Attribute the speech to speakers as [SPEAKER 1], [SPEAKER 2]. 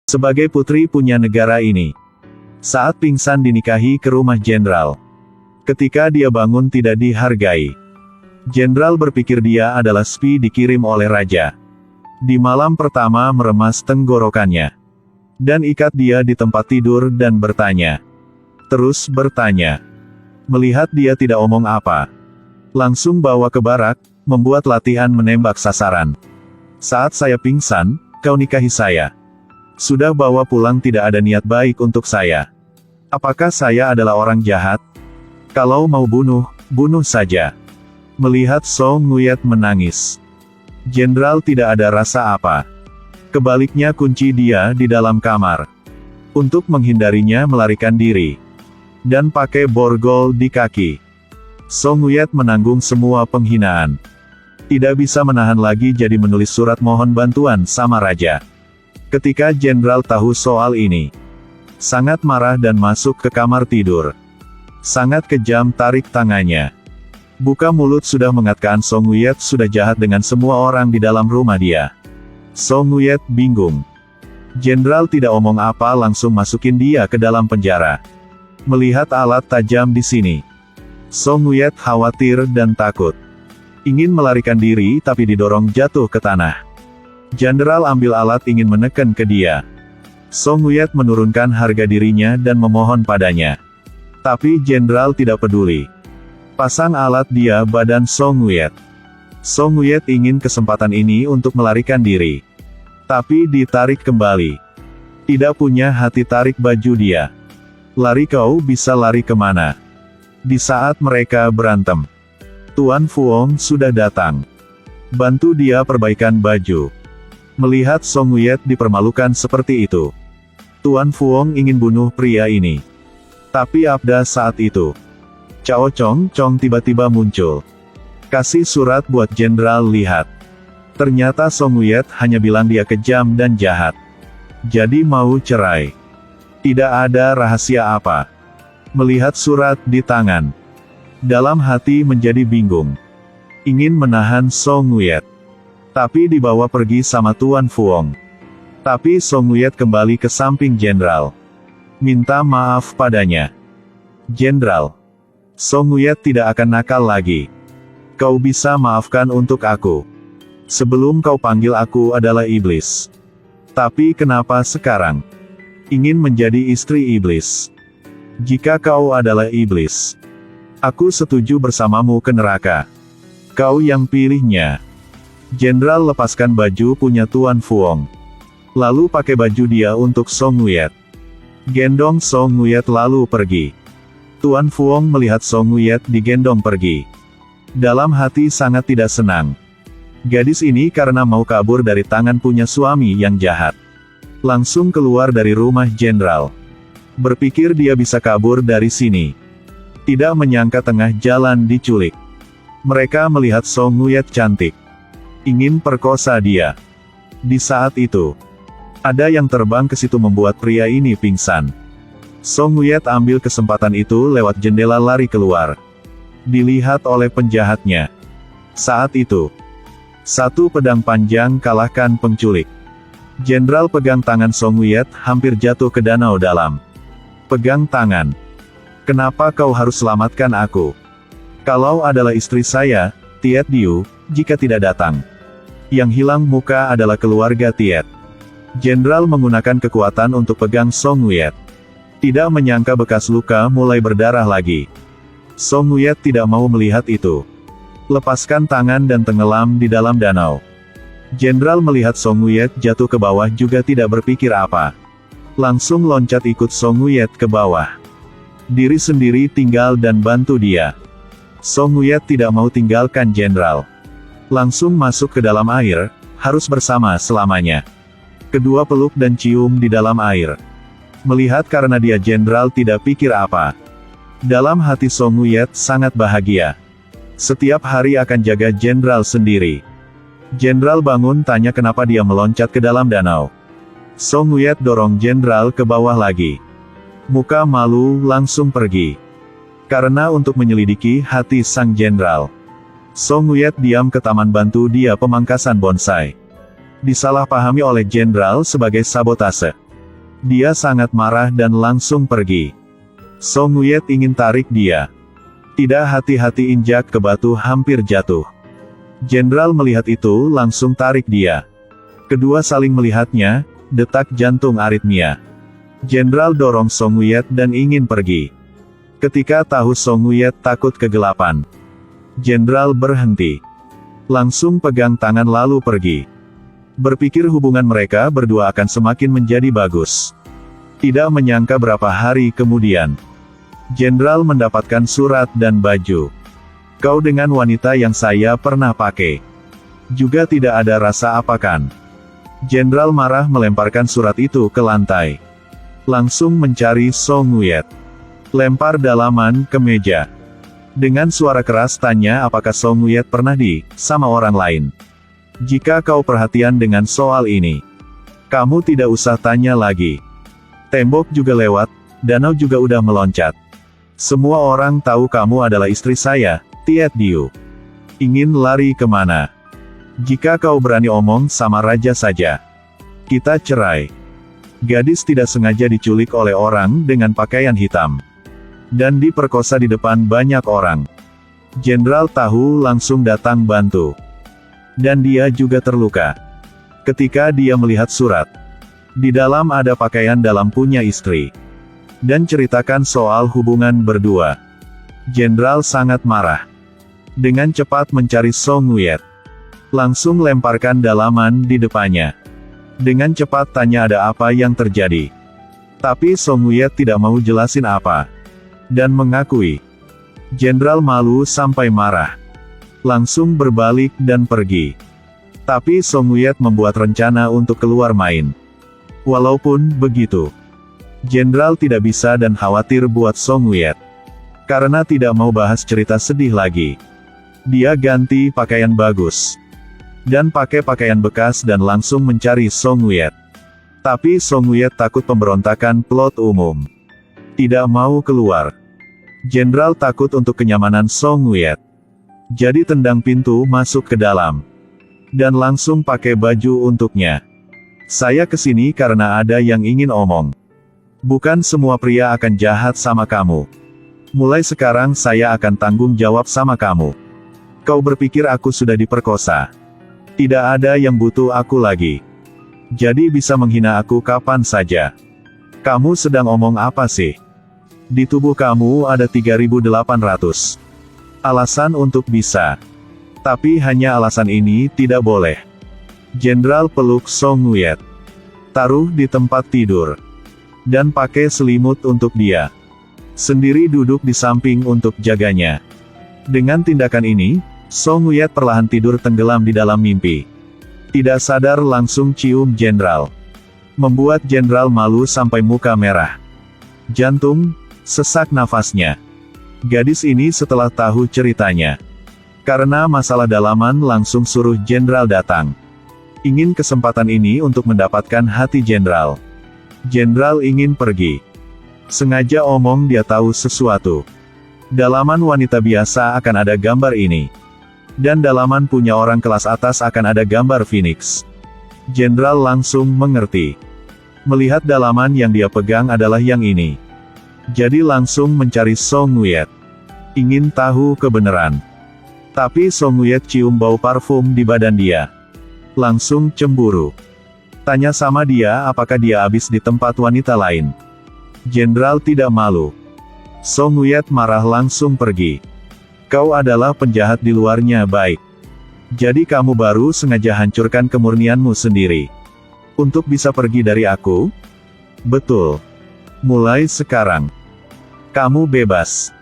[SPEAKER 1] Sebagai putri punya negara ini. Saat pingsan dinikahi ke rumah jenderal. Ketika dia bangun tidak dihargai. Jenderal berpikir dia adalah spi dikirim oleh raja. Di malam pertama meremas tenggorokannya. Dan ikat dia di tempat tidur dan bertanya. Terus bertanya. Melihat dia tidak omong apa. Langsung bawa ke barak, membuat latihan menembak sasaran. Saat saya pingsan, kau nikahi saya. Sudah bawa pulang tidak ada niat baik untuk saya. Apakah saya adalah orang jahat? Kalau mau bunuh, bunuh saja. Melihat Song Nguyet menangis. Jenderal tidak ada rasa apa. Kebaliknya kunci dia di dalam kamar. Untuk menghindarinya melarikan diri. Dan pakai borgol di kaki. Song Nguyet menanggung semua penghinaan. Tidak bisa menahan lagi jadi menulis surat mohon bantuan sama raja. Ketika jenderal tahu soal ini, sangat marah dan masuk ke kamar tidur. Sangat kejam tarik tangannya. Buka mulut sudah mengatakan Song Nguyet sudah jahat dengan semua orang di dalam rumah dia. Song Nguyet bingung. Jenderal tidak omong apa langsung masukin dia ke dalam penjara. Melihat alat tajam di sini, Song Nguyet khawatir dan takut. Ingin melarikan diri tapi didorong jatuh ke tanah. Jenderal ambil alat ingin menekan ke dia. Song Nguyet menurunkan harga dirinya dan memohon padanya. Tapi jenderal tidak peduli. Pasang alat dia badan Song Nguyet. Song Nguyet ingin kesempatan ini untuk melarikan diri. Tapi ditarik kembali. Tidak punya hati tarik baju dia. Lari kau bisa lari kemana? Di saat mereka berantem, Tuan Fuong sudah datang. Bantu dia perbaikan baju. Melihat Song Nguyet dipermalukan seperti itu, Tuan Fuong ingin bunuh pria ini. Tapi abda saat itu, Cao Chong Chong tiba-tiba muncul. Kasih surat buat jenderal lihat. Ternyata Song Nguyet hanya bilang dia kejam dan jahat. Jadi mau cerai. Tidak ada rahasia apa. Melihat surat di tangan, dalam hati menjadi bingung. Ingin menahan Song Nguyet. Tapi dibawa pergi sama Tuan Fuong. Tapi Song Nguyet kembali ke samping jenderal. Minta maaf padanya. Jenderal, Song Nguyet tidak akan nakal lagi. Kau bisa maafkan untuk aku. Sebelum kau panggil aku adalah iblis. Tapi kenapa sekarang? Ingin menjadi istri iblis. Jika kau adalah iblis, aku setuju bersamamu ke neraka. Kau yang pilihnya. Jenderal lepaskan baju punya Tuan Fuong. Lalu pakai baju dia untuk Song Nguyet. Gendong Song Nguyet lalu pergi. Tuan Fuong melihat Song Nguyet digendong pergi. Dalam hati sangat tidak senang. Gadis ini karena mau kabur dari tangan punya suami yang jahat. Langsung keluar dari rumah jenderal. Berpikir dia bisa kabur dari sini. Tidak menyangka tengah jalan diculik. Mereka melihat Song Nguyet cantik. Ingin perkosa dia. Di saat itu, ada yang terbang ke situ membuat pria ini pingsan. Song Nguyet ambil kesempatan itu lewat jendela lari keluar. Dilihat oleh penjahatnya. Saat itu, satu pedang panjang kalahkan penculik. Jenderal pegang tangan Song Nguyet hampir jatuh ke danau dalam. Pegang tangan. Kenapa kau harus selamatkan aku? Kalau adalah istri saya, Tiet Diu, jika tidak datang. Yang hilang muka adalah keluarga Tiet. Jenderal menggunakan kekuatan untuk pegang Song Nguyet. Tidak menyangka bekas luka mulai berdarah lagi. Song Nguyet tidak mau melihat itu. Lepaskan tangan dan tenggelam di dalam danau. Jenderal melihat Song Nguyet jatuh ke bawah juga tidak berpikir apa. Langsung loncat ikut Song Nguyet ke bawah. Diri sendiri tinggal dan bantu dia. Song Nguyet tidak mau tinggalkan jenderal. Langsung masuk ke dalam air, harus bersama selamanya. Kedua peluk dan cium di dalam air. Melihat karena dia jenderal tidak pikir apa. Dalam hati Song Nguyet sangat bahagia. Setiap hari akan jaga jenderal sendiri. Jenderal bangun tanya kenapa dia meloncat ke dalam danau. Song Nguyet dorong jenderal ke bawah lagi. Muka malu langsung pergi. Karena untuk menyelidiki hati sang jenderal, Song Nguyet diam ke taman bantu dia pemangkasan bonsai. Disalahpahami oleh jenderal sebagai sabotase. Dia sangat marah dan langsung pergi. Song Wuyet ingin tarik dia. Tidak hati-hati injak ke batu hampir jatuh. Jenderal melihat itu langsung tarik dia. Kedua saling melihatnya, detak jantung aritmia. Jenderal dorong Song Wuyet dan ingin pergi. Ketika tahu Song Wuyet takut kegelapan, Jenderal berhenti. Langsung pegang tangan lalu pergi. Berpikir hubungan mereka berdua akan semakin menjadi bagus. Tidak menyangka berapa hari kemudian, Jenderal mendapatkan surat dan baju. Kau dengan wanita yang saya pernah pakai. Juga tidak ada rasa apa kan? Jenderal marah melemparkan surat itu ke lantai. Langsung mencari Song Wuyet. Lempar dalaman ke meja. Dengan suara keras tanya apakah Song Wuyet pernah sama orang lain. Jika kau perhatian dengan soal ini, kamu tidak usah tanya lagi. Tembok juga lewat, danau juga udah meloncat. Semua orang tahu kamu adalah istri saya, Tiet Diu. Ingin lari kemana? Jika kau berani omong sama raja saja, kita cerai. Gadis tidak sengaja diculik oleh orang dengan pakaian hitam. Dan diperkosa di depan banyak orang. Jenderal tahu langsung datang bantu. Dan dia juga terluka. Ketika dia melihat surat. Di dalam ada pakaian dalam punya istri. Dan ceritakan soal hubungan berdua. Jenderal sangat marah. Dengan cepat mencari Song Wuyet. Langsung lemparkan dalaman di depannya. Dengan cepat tanya ada apa yang terjadi. Tapi Song Wuyet tidak mau jelasin apa. Dan mengakui. Jenderal malu sampai marah. Langsung berbalik dan pergi. Tapi Song Wuyet membuat rencana untuk keluar main. Walaupun begitu, Jenderal tidak bisa dan khawatir buat Song Wuyet. Karena tidak mau bahas cerita sedih lagi. Dia ganti pakaian bagus. Dan pakai pakaian bekas dan langsung mencari Song Wuyet. Tapi Song Wuyet takut pemberontakan plot umum. Tidak mau keluar. Jenderal takut untuk kenyamanan Song Wuyet. Jadi tendang pintu masuk ke dalam. Dan langsung pakai baju untuknya. Saya kesini karena ada yang ingin omong. Bukan semua pria akan jahat sama kamu. Mulai sekarang saya akan tanggung jawab sama kamu. Kau berpikir aku sudah diperkosa. Tidak ada yang butuh aku lagi. Jadi bisa menghina aku kapan saja. Kamu sedang omong apa sih? Di tubuh kamu ada 3.800 alasan untuk bisa. Tapi hanya alasan ini tidak boleh. Jenderal peluk Song Wuyet. Taruh di tempat tidur. Dan pakai selimut untuk dia. Sendiri duduk di samping untuk jaganya. Dengan tindakan ini, Song Wuyet perlahan tidur tenggelam di dalam mimpi. Tidak sadar langsung cium Jenderal. Membuat Jenderal malu sampai muka merah. Jantung, sesak nafasnya. Gadis ini setelah tahu ceritanya. Karena masalah dalaman langsung suruh Jenderal datang. Ingin kesempatan ini untuk mendapatkan hati Jenderal. Jenderal ingin pergi. Sengaja omong dia tahu sesuatu. Dalaman wanita biasa akan ada gambar ini. Dan dalaman punya orang kelas atas akan ada gambar Phoenix. Jenderal langsung mengerti. Melihat dalaman yang dia pegang adalah yang ini. Jadi langsung mencari Song Wuyet. Ingin tahu kebenaran. Tapi Song Wuyet cium bau parfum di badan dia. Langsung cemburu. Tanya sama dia apakah dia habis di tempat wanita lain. Jenderal tidak malu. Song Wuyet marah langsung pergi. Kau adalah penjahat di luarnya baik. Jadi kamu baru sengaja hancurkan kemurnianmu sendiri. Untuk bisa pergi dari aku? Betul. Mulai sekarang, kamu bebas.